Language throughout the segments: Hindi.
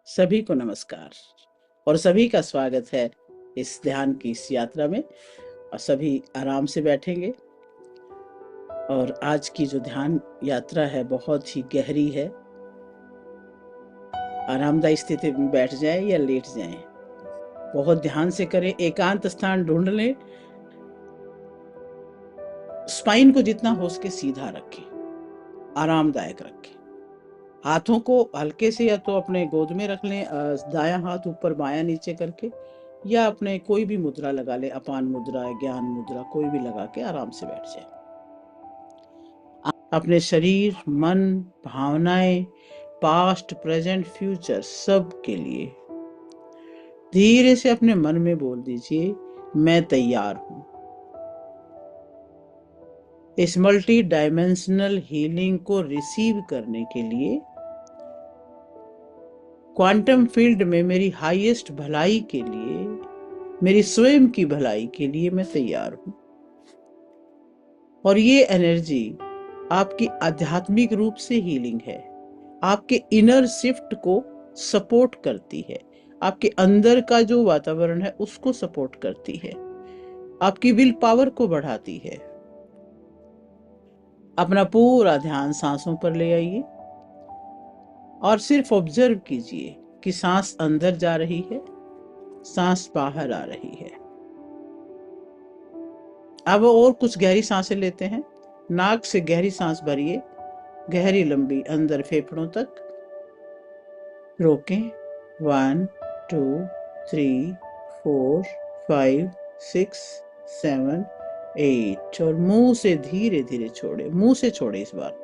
सभी को नमस्कार और सभी का स्वागत है इस ध्यान की इस यात्रा में। और सभी आराम से बैठेंगे और आज की जो ध्यान यात्रा है बहुत ही गहरी है। आरामदायी स्थिति में बैठ जाएं या लेट जाएं, बहुत ध्यान से करें, एकांत स्थान ढूंढ लें, स्पाइन को जितना हो सके सीधा रखें, आरामदायक रखें। हाथों को हल्के से या तो अपने गोद में रख लें, दायां हाथ ऊपर बायां नीचे करके, या अपने कोई भी मुद्रा लगा ले, अपान मुद्रा, ज्ञान मुद्रा, कोई भी लगा के आराम से बैठ जाए। अपने शरीर, मन, भावनाएं, पास्ट, प्रेजेंट, फ्यूचर, सब के लिए धीरे से अपने मन में बोल दीजिए, मैं तैयार हूं। इस मल्टी डायमेंशनल हीलिंग को रिसीव करने के लिए क्वांटम फील्ड में मेरी हाईएस्ट भलाई के लिए, मेरी स्वयं की भलाई के लिए मैं तैयार हूं। और ये एनर्जी आपकी आध्यात्मिक रूप से हीलिंग है, आपके इनर शिफ्ट को सपोर्ट करती है, आपके अंदर का जो वातावरण है उसको सपोर्ट करती है, आपकी विल पावर को बढ़ाती है। अपना पूरा ध्यान सांसों पर ले आइए और सिर्फ ऑब्जर्व कीजिए कि सांस अंदर जा रही है, सांस बाहर आ रही है। अब और कुछ गहरी सांसें लेते हैं। नाक से गहरी सांस भरिए, गहरी लंबी अंदर फेफड़ों तक। रोकें। 1 2 3 4 5 6 7 8 और मुंह से धीरे धीरे छोड़े, मुंह से छोड़े। इस बार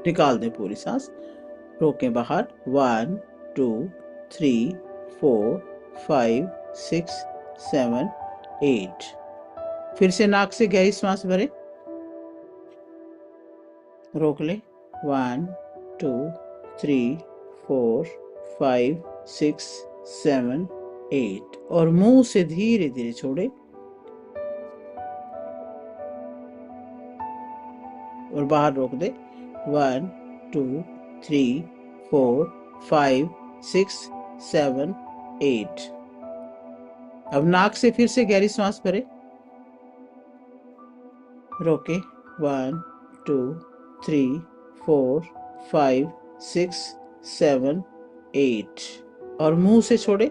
निकाल दें पूरी सांस। रोकें बाहर। 1 2 3 4 5 6 7 8। फिर से नाक से गहरी सांस भरें, रोक ले। 1 2 3 4 5 6 7 8 और मुंह से धीरे धीरे छोड़े और बाहर रोक दे। 1 2 3 4 5 6 7 8। अब नाक से फिर से गहरी सांस भरे, रोके। 1 2 3 4 5 6 7 8 और मुंह से छोड़े,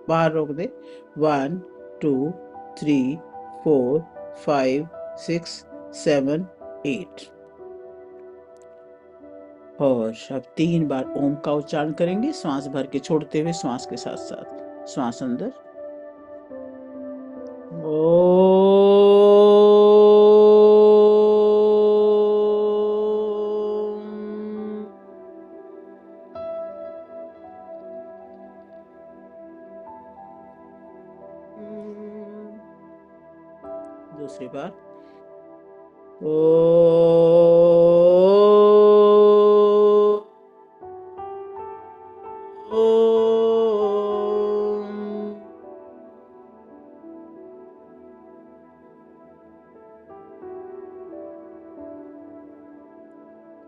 बाहर रोक दे। 1 2 3 4 5 6 7 8। और अब 3 बार ओम का उच्चारण करेंगे, श्वास भर के छोड़ते हुए श्वास के साथ साथ। श्वास अंदर, दूसरी बार ओ।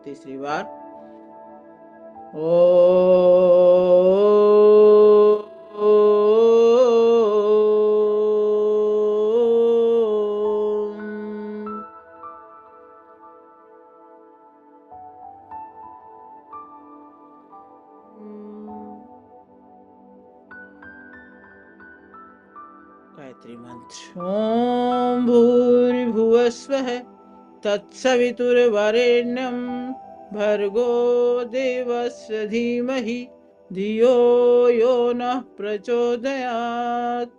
तीसरी बार ओ। गायत्री मंत्र। ओम भूर्भुवस्वः तत्सवितुर्वरेण्यं भर्गो देवस्य धीमहि धियो यो नः प्रचोदयात्।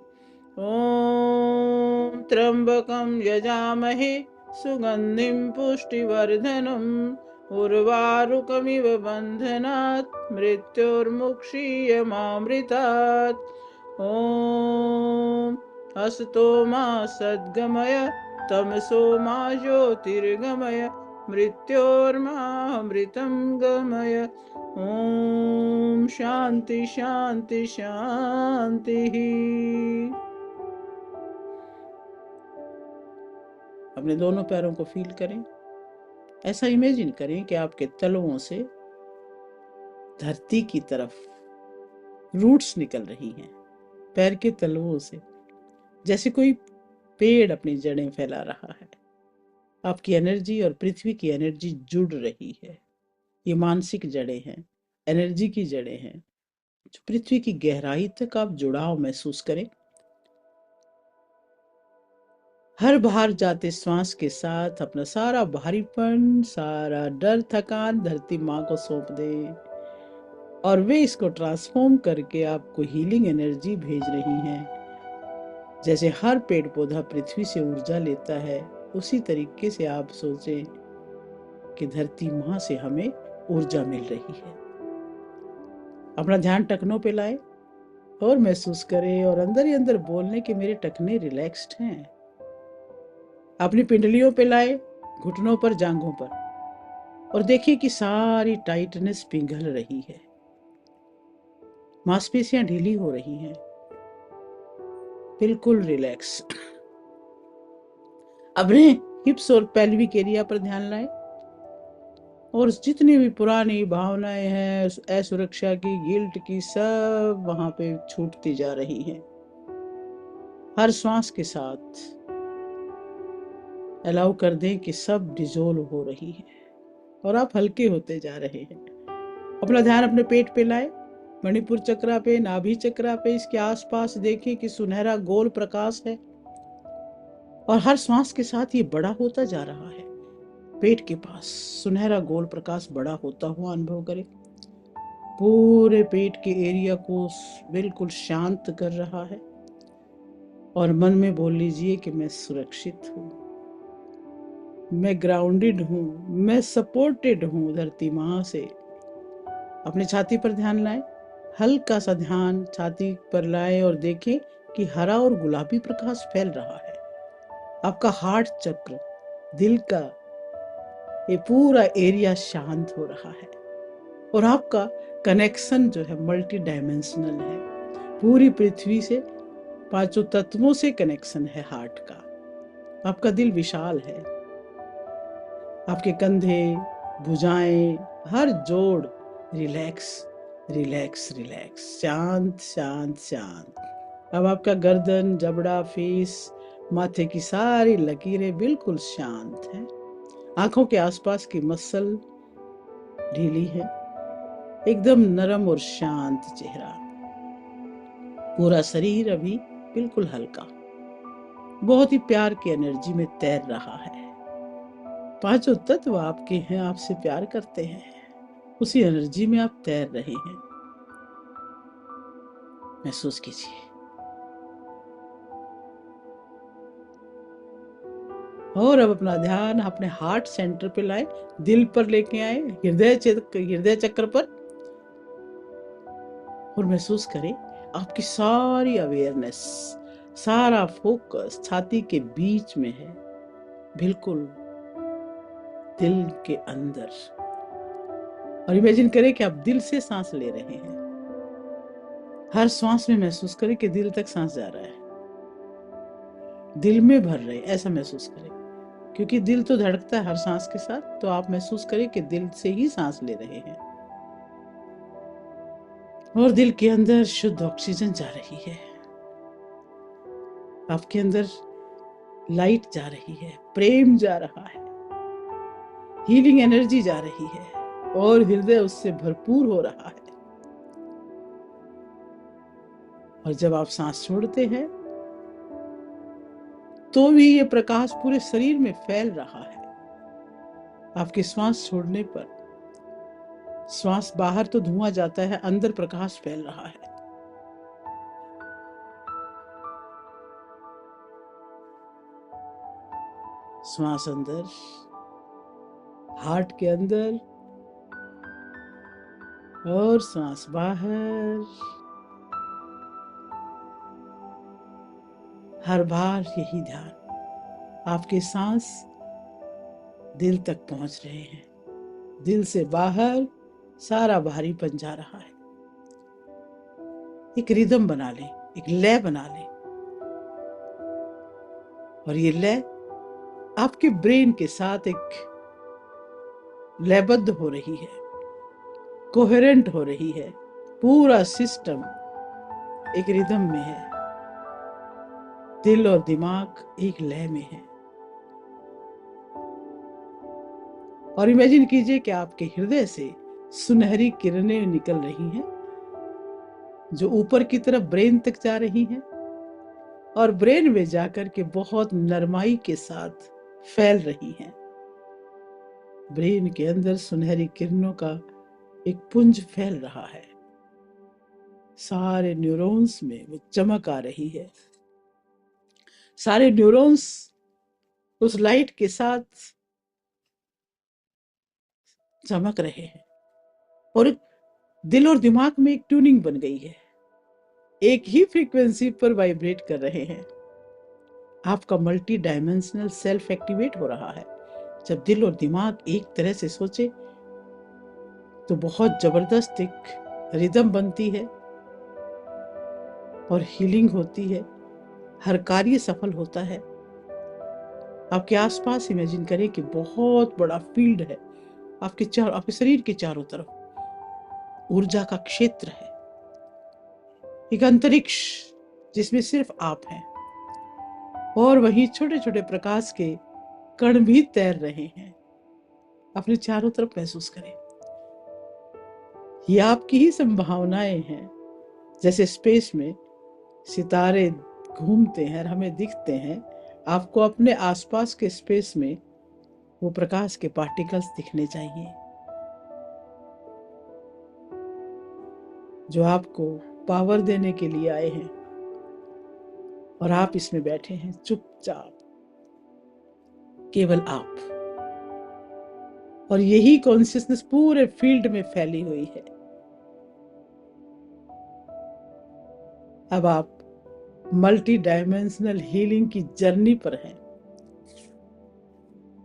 ओम त्र्यंबकं यजामहे सुगंधिं पुष्टिवर्धनम् उर्वारुकमिव बन्धनात् मृत्योर्मुक्षीयमामृतात्। ओम असतो मा सद्गमय तमसो मा ज्योतिर्गमय मृत्योर्मामृतं गमय। ओम शांति शांति शांति। अपने दोनों पैरों को फील करें। ऐसा इमेजिन करें कि आपके तलवों से धरती की तरफ रूट्स निकल रही हैं, पैर के तलवों से, जैसे कोई पेड़ अपनी जड़ें फैला रहा है। आपकी एनर्जी और पृथ्वी की एनर्जी जुड़ रही है। ये मानसिक जड़ें हैं, एनर्जी की जड़ें हैं, जो पृथ्वी की गहराई तक आप जुड़ाव महसूस करें। हर बाहर जाते श्वास के साथ अपना सारा भारीपन, सारा डर, थकान धरती माँ को सौंप दें और वे इसको ट्रांसफॉर्म करके आपको हीलिंग एनर्जी भेज रही हैं। जैसे हर पेड़ पौधा पृथ्वी से ऊर्जा लेता है, उसी तरीके से आप सोचें कि धरती माँ से हमें ऊर्जा मिल रही है। अपना ध्यान टखनों पे लाएं और महसूस करें और अंदर ही अंदर बोलने कि मेरे टखने रिलैक्स्ड हैं। अपनी पिंडलियों पे लाए, घुटनों पर, जांघों पर, और देखिए कि सारी टाइटनेस पिघल रही है, मांसपेशियां ढीली हो रही हैं, बिल्कुल रिलैक्स। अपने हिप्स और पेल्विक एरिया पर ध्यान लाएं और जितनी भी पुरानी भावनाएं हैं असुरक्षा की, गिल्ट की, सब वहां पे छूटती जा रही हैं। हर श्वास के साथ अलाउ कर दें कि सब डिजोल्व हो रही है और आप हल्के होते जा रहे हैं। अपना ध्यान अपने पेट पे लाए, मणिपुर चक्रा पे, नाभि चक्रा पे, इसके आसपास देखें कि सुनहरा गोल प्रकाश है और हर श्वास के साथ ये बड़ा होता जा रहा है। पेट के पास सुनहरा गोल प्रकाश बड़ा होता हुआ अनुभव करें। पूरे पेट के एरिया को बिल्कुल शांत कर रहा है और मन में बोल लीजिए कि मैं सुरक्षित हूँ, मैं ग्राउंडेड हूँ, मैं सपोर्टेड हूँ धरती माँ से। अपनी छाती पर ध्यान लाएं, हल्का सा ध्यान छाती पर लाएं और देखें कि हरा और गुलाबी प्रकाश फैल रहा है। आपका हार्ट चक्र, दिल का ये पूरा एरिया शांत हो रहा है और आपका कनेक्शन जो है मल्टी डायमेंशनल है। पूरी पृथ्वी से, पांचों तत्वों से कनेक्शन है हार्ट का। आपका दिल विशाल है, आपके कंधे, भुजाएं, हर जोड़ रिलैक्स रिलैक्स रिलैक्स, शांत शांत शांत। अब आपका गर्दन, जबड़ा, फेस, माथे की सारी लकीरें बिल्कुल शांत हैं। आंखों के आसपास की मसल ढीली है, एकदम नरम और शांत चेहरा। पूरा शरीर अभी बिल्कुल हल्का, बहुत ही प्यार की एनर्जी में तैर रहा है। पांचों तत्व आपके हैं, आपसे प्यार करते हैं, उसी एनर्जी में आप तैर रहे हैं। महसूस कीजिए और अब अपना ध्यान अपने हार्ट सेंटर पे लाए, दिल पर लेके आए, हृदय चक्र पर, और महसूस करें आपकी सारी अवेयरनेस, सारा फोकस छाती के बीच में है, बिल्कुल दिल के अंदर। और इमेजिन करें कि आप दिल से सांस ले रहे हैं। हर सांस में महसूस करें कि दिल तक सांस जा रहा है, दिल में भर रहे, ऐसा महसूस करें, क्योंकि दिल तो धड़कता है हर सांस के साथ। तो आप महसूस करें कि दिल से ही सांस ले रहे हैं और दिल के अंदर शुद्ध ऑक्सीजन जा रही है, आपके अंदर लाइट जा रही है, प्रेम जा रहा है, हीलिंग एनर्जी जा रही है और हृदय उससे भरपूर हो रहा है। और जब आप सांस छोड़ते हैं तो भी ये प्रकाश पूरे शरीर में फैल रहा है। आपके श्वास छोड़ने पर श्वास बाहर तो धुआं जाता है, अंदर प्रकाश फैल रहा है। श्वास अंदर, हार्ट के अंदर, और श्वास बाहर। हर बार यही ध्यान, आपके सांस दिल तक पहुंच रहे हैं, दिल से बाहर सारा भारीपन जा रहा है। एक रिदम बना लें, एक लय बना लें, और ये लय आपके ब्रेन के साथ एक लयबद्ध हो रही है, कोहेरेंट हो रही है। पूरा सिस्टम एक रिदम में है, दिल और दिमाग एक लय में है। और इमेजिन कीजिए कि आपके हृदय से सुनहरी किरणें निकल रही हैं, जो ऊपर की तरफ ब्रेन तक जा रही हैं और ब्रेन में जाकर के बहुत नरमाई के साथ फैल रही हैं। ब्रेन के अंदर सुनहरी किरणों का एक पुंज फैल रहा है, सारे न्यूरॉन्स में वो चमक आ रही है। सारे न्यूरॉन्स उस लाइट के साथ चमक रहे हैं और दिल और दिमाग में एक ट्यूनिंग बन गई है, एक ही फ्रीक्वेंसी पर वाइब्रेट कर रहे हैं। आपका मल्टी डायमेंशनल सेल्फ एक्टिवेट हो रहा है। जब दिल और दिमाग एक तरह से सोचे तो बहुत जबरदस्त एक रिदम बनती है और हीलिंग होती है, हर कार्य सफल होता है। आपके आसपास इमेजिन करें कि बहुत बड़ा फील्ड है, आपके शरीर के चारों तरफ ऊर्जा का क्षेत्र है, एक अंतरिक्ष जिसमें सिर्फ आप हैं और वहीं छोटे छोटे प्रकाश के कण भी तैर रहे हैं। अपने चारों तरफ महसूस करें, ये आपकी ही संभावनाएं हैं। जैसे स्पेस में सितारे घूमते हैं और हमें दिखते हैं, आपको अपने आसपास के स्पेस में वो प्रकाश के पार्टिकल्स दिखने चाहिए जो आपको पावर देने के लिए आए हैं। और आप इसमें बैठे हैं चुपचाप, केवल आप, और यही कॉन्शियसनेस पूरे फील्ड में फैली हुई है। अब आप मल्टी डायमेंशनल हीलिंग की जर्नी पर हैं।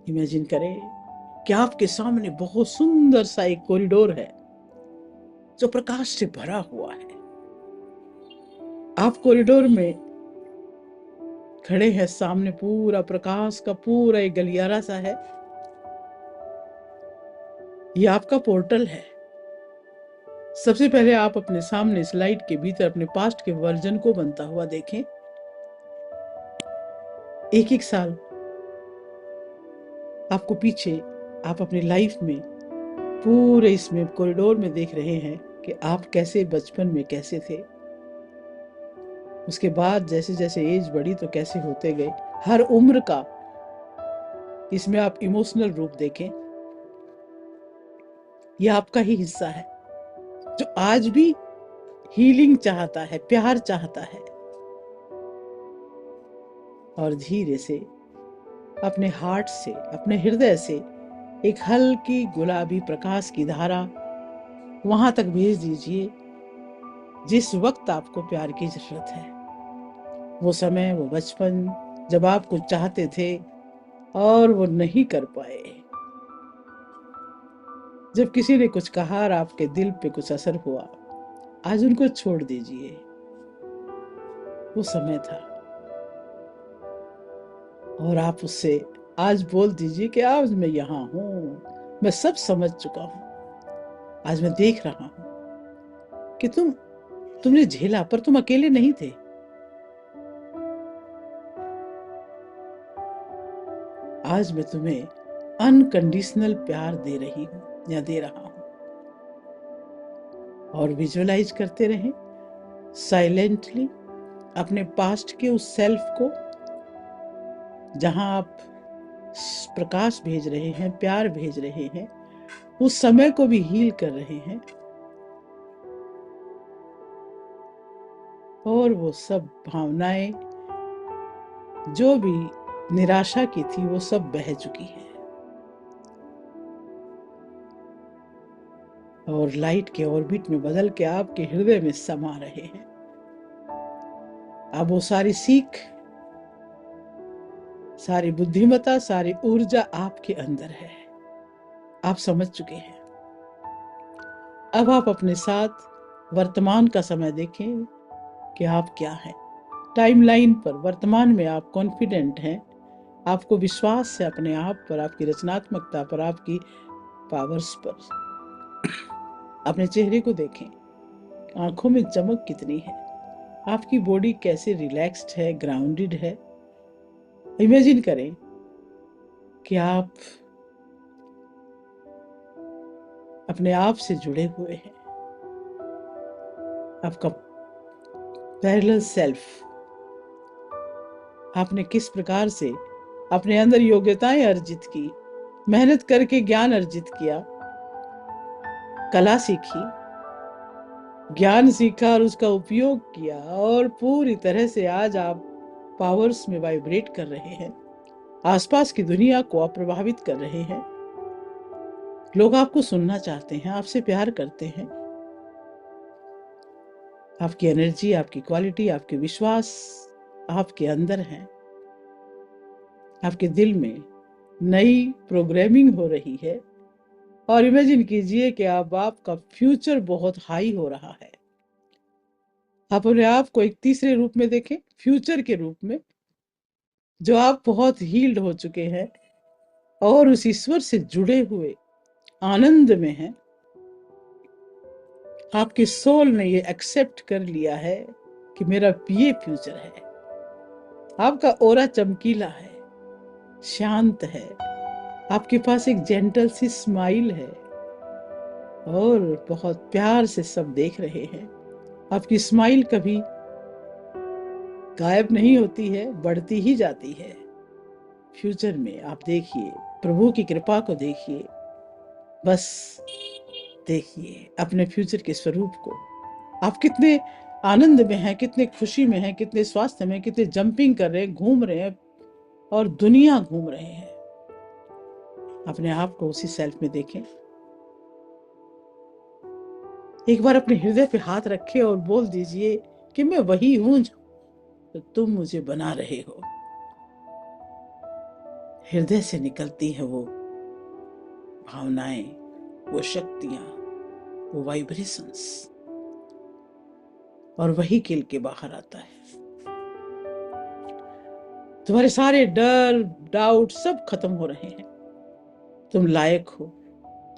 इमेजिन करें कि आपके सामने बहुत सुंदर सा एक कॉरिडोर है जो प्रकाश से भरा हुआ है। आप कॉरिडोर में खड़े हैं, सामने पूरा प्रकाश का पूरा एक गलियारा सा है। ये आपका पोर्टल है। सबसे पहले आप अपने सामने स्लाइड के भीतर अपने पास्ट के वर्जन को बनता हुआ देखें। एक एक साल आपको पीछे आप अपनी लाइफ में पूरे इसमें कॉरिडोर में देख रहे हैं कि आप कैसे बचपन में कैसे थे, उसके बाद जैसे जैसे एज बढ़ी तो कैसे होते गए। हर उम्र का इसमें आप इमोशनल रूप देखें। यह आपका ही हिस्सा है जो आज भी हीलिंग चाहता है, प्यार चाहता है। और धीरे से अपने हार्ट से, अपने हृदय से एक हल्की गुलाबी प्रकाश की धारा वहां तक भेज दीजिए जिस वक्त आपको प्यार की जरूरत है। वो समय, वो बचपन जब आप कुछ चाहते थे और वो नहीं कर पाए, जब किसी ने कुछ कहा और आपके दिल पे कुछ असर हुआ, आज उनको छोड़ दीजिए। वो समय था और आप उससे आज बोल दीजिए कि आज मैं यहाँ हूँ, मैं सब समझ चुका हूँ। आज मैं देख रहा हूँ कि तुमने झेला पर तुम अकेले नहीं थे। आज मैं तुम्हें अनकंडीशनल प्यार दे रही हूँ या दे रहा हूँ। और विजुअलाइज करते रहें साइलेंटली अपने पास्ट के उस सेल्फ को जहां आप प्रकाश भेज रहे हैं, प्यार भेज रहे हैं, उस समय को भी हील कर रहे हैं। और वो सब भावनाएं जो भी निराशा की थी वो सब बह चुकी है और लाइट के ऑर्बिट में बदल के आपके हृदय में समा रहे हैं। अब वो सारी सीख, सारी बुद्धिमत्ता, सारी ऊर्जा आपके अंदर है। आप समझ चुके हैं। अब आप अपने साथ वर्तमान का समय देखें कि आप क्या हैं। टाइमलाइन पर वर्तमान में आप कॉन्फिडेंट हैं आपको विश्वास है अपने आप पर, आपकी रचनात्मकता पर, आपकी पावर्स पर। अपने चेहरे को देखें, आंखों में चमक कितनी है, आपकी बॉडी कैसे रिलैक्स्ड है, ग्राउंडेड है। इमेजिन करें कि आप अपने आप से जुड़े हुए हैं। आपका पैरेलल सेल्फ, आपने किस प्रकार से अपने अंदर योग्यताएं अर्जित की, मेहनत करके ज्ञान अर्जित किया, कला सीखी, ज्ञान सीखा और उसका उपयोग किया, और पूरी तरह से आज आप पावर्स में वाइब्रेट कर रहे हैं, आसपास की दुनिया को आप प्रभावित कर रहे हैं। लोग आपको सुनना चाहते हैं, आपसे प्यार करते हैं। आपकी एनर्जी, आपकी क्वालिटी, आपके विश्वास आपके अंदर है। आपके दिल में नई प्रोग्रामिंग हो रही है, और इमेजिन कीजिए कि अब आपका फ्यूचर बहुत हाई हो रहा है। आप अपने आप को एक तीसरे रूप में देखें, फ्यूचर के रूप में, जो आप बहुत हील्ड हो चुके हैं और उस ईश्वर से जुड़े हुए आनंद में हैं। आपके सोल ने ये एक्सेप्ट कर लिया है कि मेरा ये फ्यूचर है। आपका ऑरा चमकीला है, शांत है, आपके पास एक जेंटल सी स्माइल है, और बहुत प्यार से सब देख रहे हैं। आपकी स्माइल कभी गायब नहीं होती है, बढ़ती ही जाती है। फ्यूचर में आप देखिए, प्रभु की कृपा को देखिए, बस देखिए अपने फ्यूचर के स्वरूप को। आप कितने आनंद में हैं, कितने खुशी में हैं, कितने स्वास्थ्य में, कितने जंपिंग कर रहे हैं, घूम रहे हैं और दुनिया घूम रहे हैं। अपने आप को उसी सेल्फ में देखें। एक बार अपने हृदय पे हाथ रखें और बोल दीजिए कि मैं वही हूं जो तुम मुझे बना रहे हो। हृदय से निकलती है वो भावनाएं, वो शक्तियां, वो वाइब्रेशंस, और वही खिल के बाहर आता है। तुम्हारे सारे डर, डाउट सब खत्म हो रहे हैं। तुम लायक हो,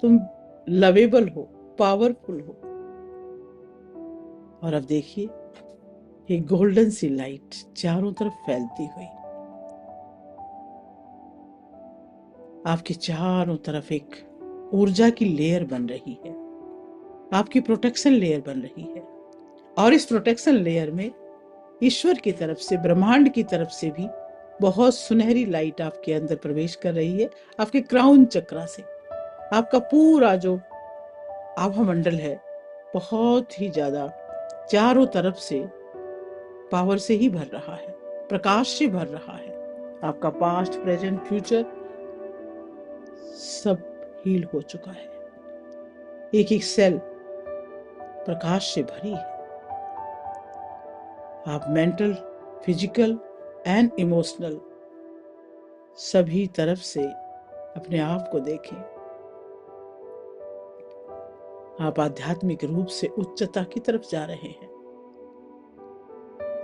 तुम लवेबल हो, पावरफुल हो। और अब देखिए एक गोल्डन सी लाइट चारों तरफ फैलती हुई आपके चारों तरफ एक ऊर्जा की लेयर बन रही है, आपकी प्रोटेक्शन लेयर बन रही है। और इस प्रोटेक्शन लेयर में ईश्वर की तरफ से, ब्रह्मांड की तरफ से भी बहुत सुनहरी लाइट आपके अंदर प्रवेश कर रही है। आपके क्राउन चक्रा से आपका पूरा जो आभा मंडल है बहुत ही ज्यादा चारों तरफ से पावर से ही भर रहा है, प्रकाश से भर रहा है। आपका पास्ट, प्रेजेंट, फ्यूचर सब हील हो चुका है। एक एक सेल प्रकाश से भरी है। आप मेंटल, फिजिकल एंड इमोशनल सभी तरफ से अपने आप को देखें। आप आध्यात्मिक रूप से उच्चता की तरफ जा रहे हैं।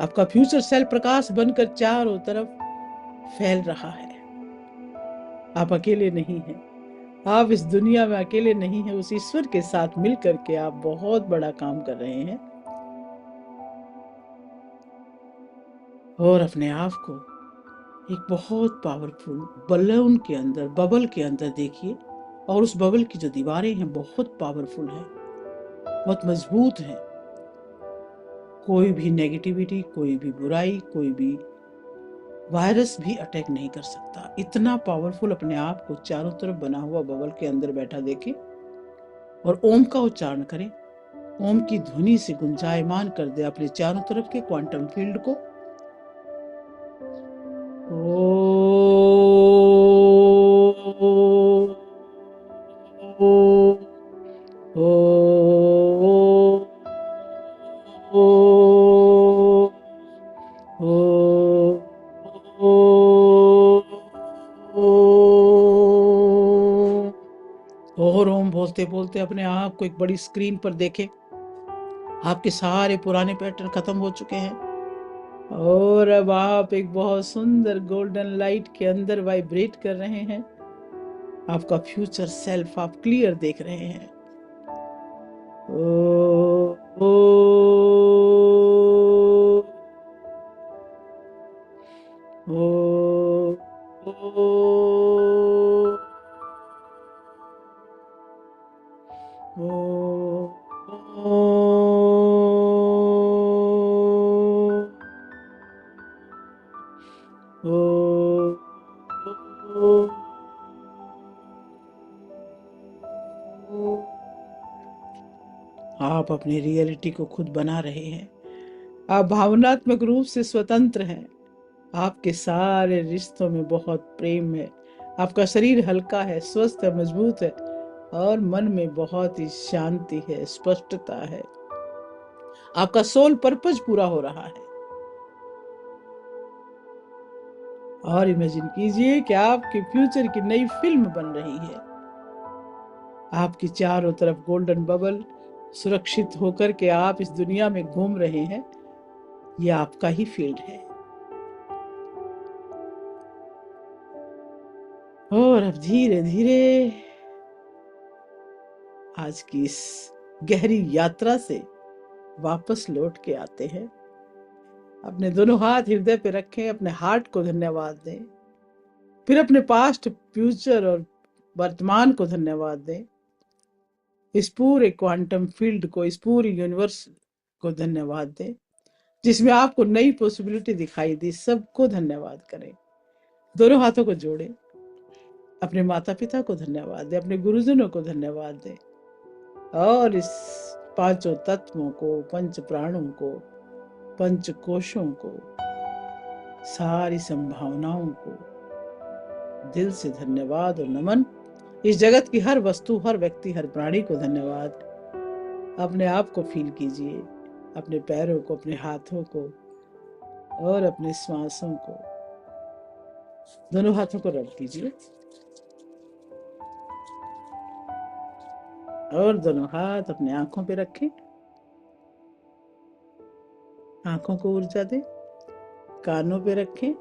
आपका फ्यूचर सेल प्रकाश बनकर चारों तरफ फैल रहा है। आप अकेले नहीं हैं, आप इस दुनिया में अकेले नहीं हैं। उस ईश्वर के साथ मिलकर के आप बहुत बड़ा काम कर रहे हैं। और अपने आप को एक बहुत पावरफुल बलून के अंदर, बबल के अंदर देखिए, और उस बबल की जो दीवारें हैं बहुत पावरफुल हैं, बहुत मजबूत हैं। कोई भी नेगेटिविटी, कोई भी बुराई, कोई भी वायरस भी अटैक नहीं कर सकता। इतना पावरफुल अपने आप को चारों तरफ बना हुआ बबल के अंदर बैठा देखें, और ओम का उच्चारण करें। ओम की ध्वनि से गुंजायमान कर दे अपने चारों तरफ के क्वांटम फील्ड को। और ओम बोलते बोलते अपने आप को एक बड़ी स्क्रीन पर देखें। आपके सारे पुराने पैटर्न खत्म हो चुके हैं। और अब आप एक बहुत सुंदर गोल्डन लाइट के अंदर वाइब्रेट कर रहे हैं। आपका फ्यूचर सेल्फ आप क्लियर देख रहे हैं। ओ, ओ, ओ, ओ, ओ, आप अपनी रियलिटी को खुद बना रहे हैं। आप भावनात्मक रूप से स्वतंत्र हैं। आपके सारे रिश्तों में बहुत प्रेम है। आपका शरीर हल्का है, स्वस्थ है, मजबूत है और मन में बहुत ही शांति है, स्पष्टता है। आपका सोल पर्पज पूरा हो रहा है। और इमेजिन कीजिए कि आपके फ्यूचर की नई फिल्म बन रही है। आपकी चारों तरफ गोल्डन बबल सुरक्षित होकर के आप इस दुनिया में घूम रहे हैं। ये आपका ही फील्ड है। और अब धीरे धीरे आज की इस गहरी यात्रा से वापस लौट के आते हैं। अपने दोनों हाथ हृदय पे रखें, अपने हार्ट को धन्यवाद दें, फिर अपने पास्ट, फ्यूचर और वर्तमान को धन्यवाद दें। इस पूरे क्वांटम फील्ड को, इस पूरी यूनिवर्स को धन्यवाद दें जिसमें आपको नई पॉसिबिलिटी दिखाई दी। सबको धन्यवाद करें। दोनों हाथों को जोड़ें। अपने माता पिता को धन्यवाद दें, अपने गुरुजनों को धन्यवाद दें और इस पांचों तत्वों को, पंच प्राणों को, पंच कोशों को, सारी संभावनाओं को दिल से धन्यवाद और नमन। इस जगत की हर वस्तु, हर व्यक्ति, हर प्राणी को धन्यवाद। अपने आप को फील कीजिए, अपने पैरों को, अपने हाथों को और अपने श्वासों को। दोनों हाथों को रब कीजिए और दोनों हाथ अपने आंखों पे रखें। आंखों को ऊर्जा दें। कानों पे रखें,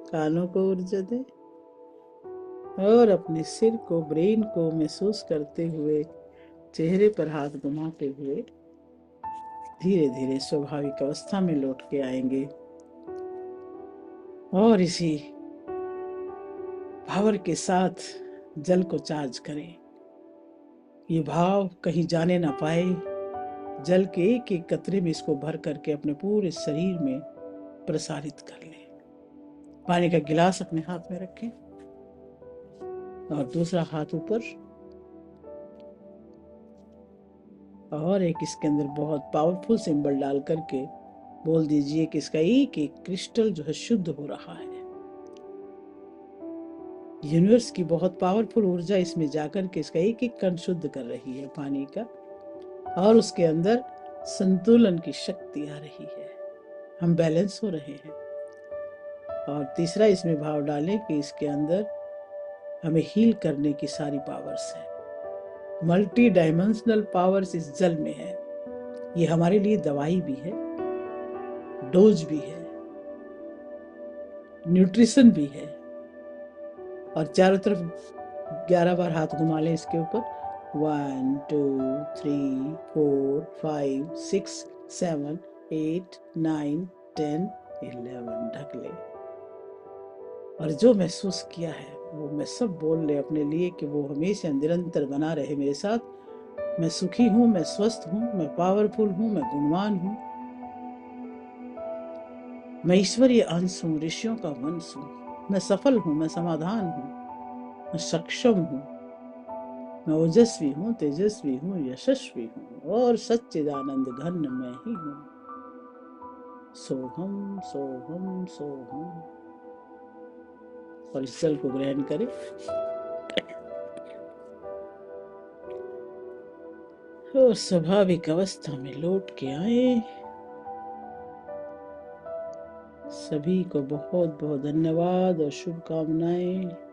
कानों को ऊर्जा दें और अपने सिर को, ब्रेन को महसूस करते हुए चेहरे पर हाथ घुमाते हुए धीरे धीरे स्वाभाविक अवस्था में लौट के आएंगे। और इसी पावर के साथ जल को चार्ज करें। ये भाव कहीं जाने ना पाए। जल के एक एक कतरे में इसको भर करके अपने पूरे शरीर में प्रसारित कर लें। पानी का गिलास अपने हाथ में रखें और दूसरा हाथ ऊपर, और एक इसके अंदर बहुत पावरफुल सिंबल डाल करके बोल दीजिए कि इसका एक एक क्रिस्टल जो है शुद्ध हो रहा है। यूनिवर्स की बहुत पावरफुल ऊर्जा इसमें जाकर के इसका एक एक कण शुद्ध कर रही है पानी का, और उसके अंदर संतुलन की शक्ति आ रही है। हम बैलेंस हो रहे हैं। और तीसरा इसमें भाव डालें कि इसके अंदर हमें हील करने की सारी पावर्स है। मल्टी डायमेंशनल पावर्स इस जल में है। ये हमारे लिए दवाई भी है, डोज भी है, न्यूट्रिशन भी है। और चारों तरफ 11 बार हाथ घुमा लें इसके ऊपर। 1 2 3 4 5 6 7 8 9 10 11 ढक ले। और जो महसूस किया है वो मैं सब बोल ले अपने लिए कि वो हमेशा निरंतर बना रहे मेरे साथ। मैं सुखी हूँ, मैं स्वस्थ हूँ, मैं पावरफुल हूँ, मैं गुणवान हूँ, मैं ईश्वरीय अंश हूँ, ऋषियों का वंश हूँ, मैं सफल हूँ, मैं समाधान हूँ, मैं सक्षम हूँ, मैं ओजस्वी हूँ, तेजस्वी हूँ, यशस्वी हूँ और सच्चिदानंद घन मैं ही हूँ। सोहम सोहम सोहम। और इस जल को ग्रहण करें। और स्वाभाविक अवस्था में लौट के आए। सभी को बहुत बहुत धन्यवाद और शुभकामनाएं।